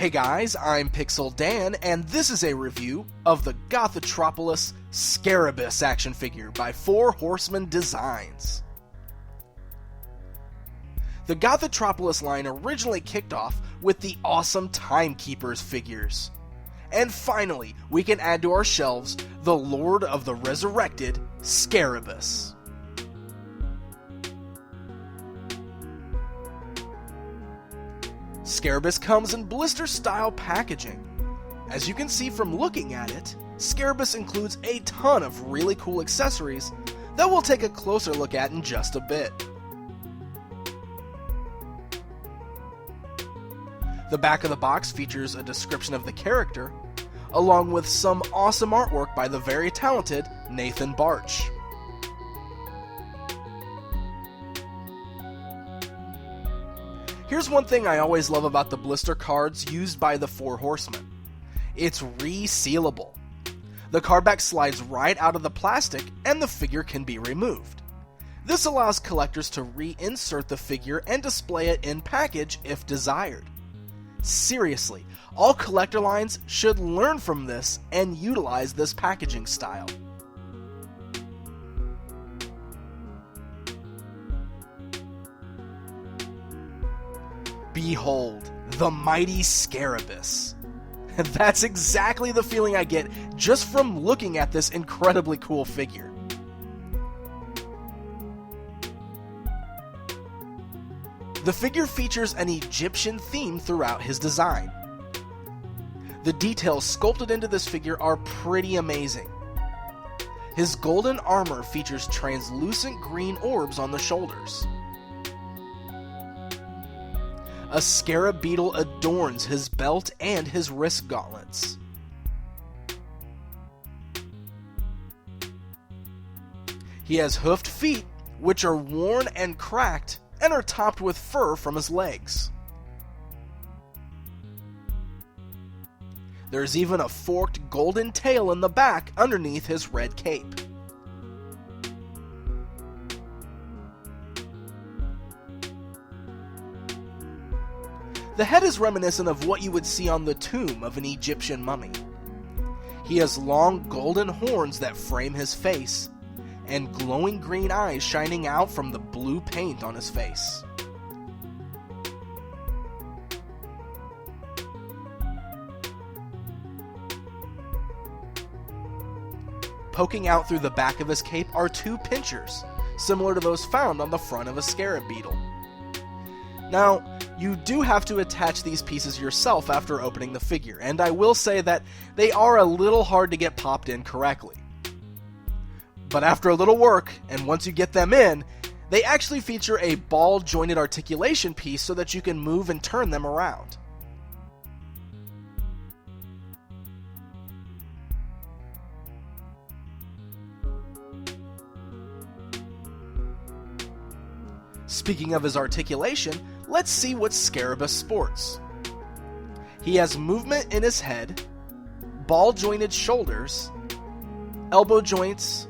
Hey guys, I'm Pixel Dan, and this is a review of the Gothitropolis Scarabus action figure by Four Horsemen Designs. The Gothitropolis line originally kicked off with the awesome Timekeepers figures. And finally, we can add to our shelves the Lord of the Resurrected, Scarabus. Scarabus comes in blister-style packaging. As you can see from looking at it, Scarabus includes a ton of really cool accessories that we'll take a closer look at in just a bit. The back of the box features a description of the character, along with some awesome artwork by the very talented Nathan Barch. Here's one thing I always love about the blister cards used by the Four Horsemen. It's resealable. The card back slides right out of the plastic and the figure can be removed. This allows collectors to reinsert the figure and display it in package if desired. Seriously, all collector lines should learn from this and utilize this packaging style. Behold, the mighty Scarabus. And that's exactly the feeling I get just from looking at this incredibly cool figure. The figure features an Egyptian theme throughout his design. The details sculpted into this figure are pretty amazing. His golden armor features translucent green orbs on the shoulders. A scarab beetle adorns his belt and his wrist gauntlets. He has hoofed feet, which are worn and cracked and are topped with fur from his legs. There's even a forked golden tail in the back underneath his red cape. The head is reminiscent of what you would see on the tomb of an Egyptian mummy. He has long golden horns that frame his face, and glowing green eyes shining out from the blue paint on his face. Poking out through the back of his cape are two pinchers, similar to those found on the front of a scarab beetle. Now, you do have to attach these pieces yourself after opening the figure, and I will say that they are a little hard to get popped in correctly. But after a little work, and once you get them in, they actually feature a ball-jointed articulation piece so that you can move and turn them around. Speaking of his articulation, let's see what Scarabus sports. He has movement in his head, ball-jointed shoulders, elbow joints,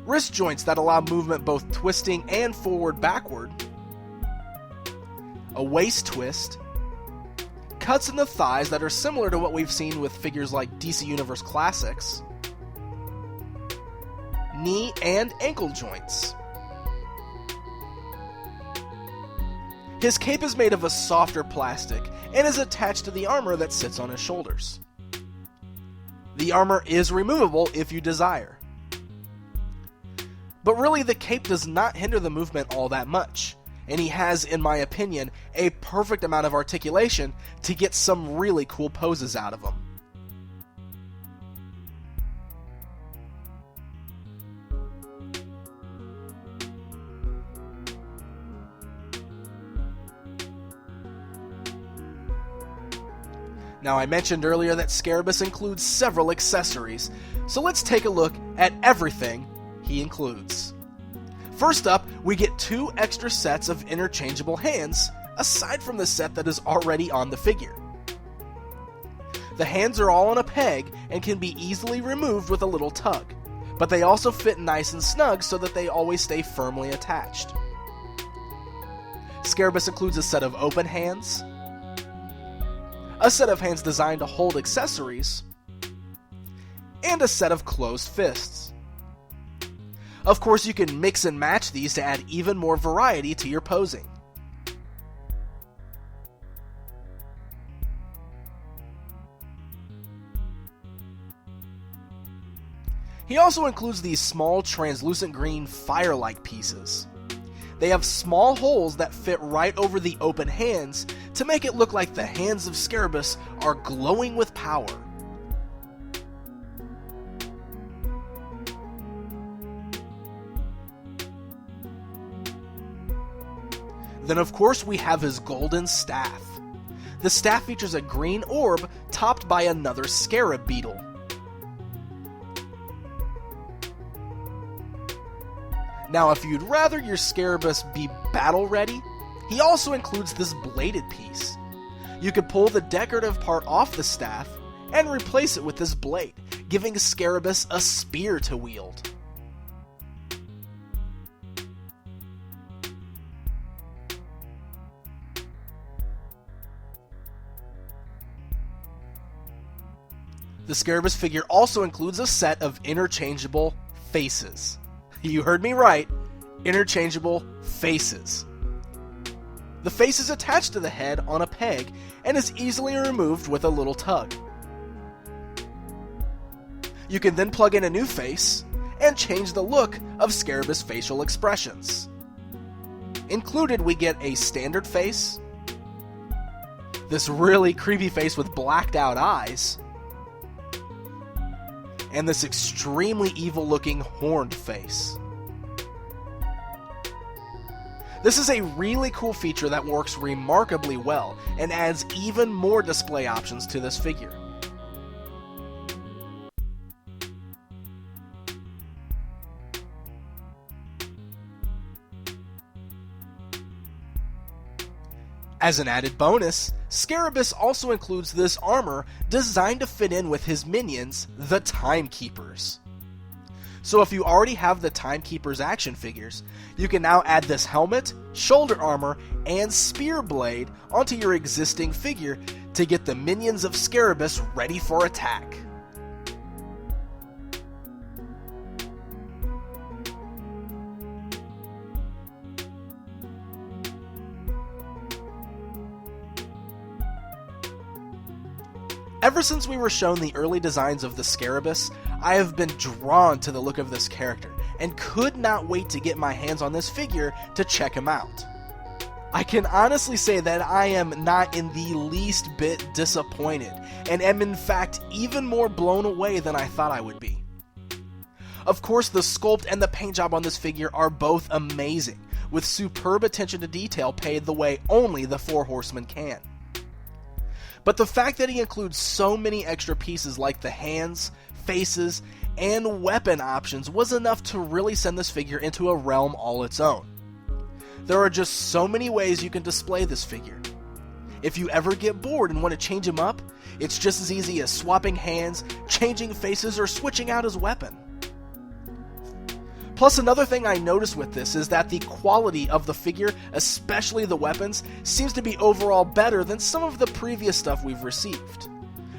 wrist joints that allow movement both twisting and forward-backward, a waist twist, cuts in the thighs that are similar to what we've seen with figures like DC Universe Classics, knee and ankle joints. His cape is made of a softer plastic and is attached to the armor that sits on his shoulders. The armor is removable if you desire. But really, the cape does not hinder the movement all that much, and he has, in my opinion, a perfect amount of articulation to get some really cool poses out of him. Now, I mentioned earlier that Scarabus includes several accessories, so let's take a look at everything he includes. First up, we get 2 extra sets of interchangeable hands, aside from the set that is already on the figure. The hands are all on a peg and can be easily removed with a little tug, but they also fit nice and snug so that they always stay firmly attached. Scarabus includes a set of open hands, a set of hands designed to hold accessories, and a set of closed fists. Of course, you can mix and match these to add even more variety to your posing. He also includes these small translucent green fire-like pieces. They have small holes that fit right over the open hands to make it look like the hands of Scarabus are glowing with power. Then of course we have his golden staff. The staff features a green orb topped by another scarab beetle. Now, if you'd rather your Scarabus be battle ready, he also includes this bladed piece. You could pull the decorative part off the staff and replace it with this blade, giving Scarabus a spear to wield. The Scarabus figure also includes a set of interchangeable faces. You heard me right, interchangeable faces. The face is attached to the head on a peg and is easily removed with a little tug. You can then plug in a new face and change the look of Scarabus' facial expressions. Included, we get a standard face, this really creepy face with blacked out eyes, and this extremely evil-looking horned face. This is a really cool feature that works remarkably well and adds even more display options to this figure. As an added bonus, Scarabus also includes this armor designed to fit in with his minions, the Timekeepers. So if you already have the Timekeepers action figures, you can now add this helmet, shoulder armor, and spear blade onto your existing figure to get the minions of Scarabus ready for attack. Ever since we were shown the early designs of the Scarabus, I have been drawn to the look of this character, and could not wait to get my hands on this figure to check him out. I can honestly say that I am not in the least bit disappointed, and am in fact even more blown away than I thought I would be. Of course, the sculpt and the paint job on this figure are both amazing, with superb attention to detail paid the way only the Four Horsemen can. But the fact that he includes so many extra pieces like the hands, faces, and weapon options was enough to really send this figure into a realm all its own. There are just so many ways you can display this figure. If you ever get bored and want to change him up, it's just as easy as swapping hands, changing faces, or switching out his weapon. Plus, another thing I noticed with this is that the quality of the figure, especially the weapons, seems to be overall better than some of the previous stuff we've received.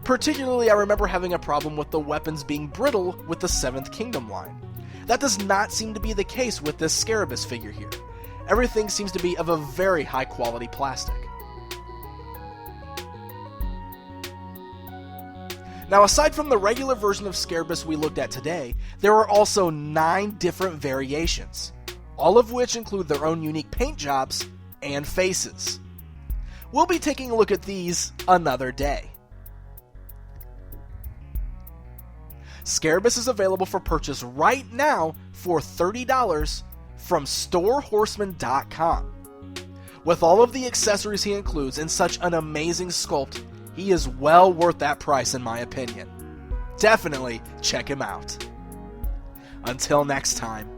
Particularly, I remember having a problem with the weapons being brittle with the 7th Kingdom line. That does not seem to be the case with this Scarabus figure here. Everything seems to be of a very high quality plastic. Now, aside from the regular version of Scarabus we looked at today, there are also 9 different variations, all of which include their own unique paint jobs and faces. We'll be taking a look at these another day. Scarabus is available for purchase right now for $30 from StoreHorseman.com. With all of the accessories he includes and such an amazing sculpt, he is well worth that price in my opinion. Definitely check him out. Until next time.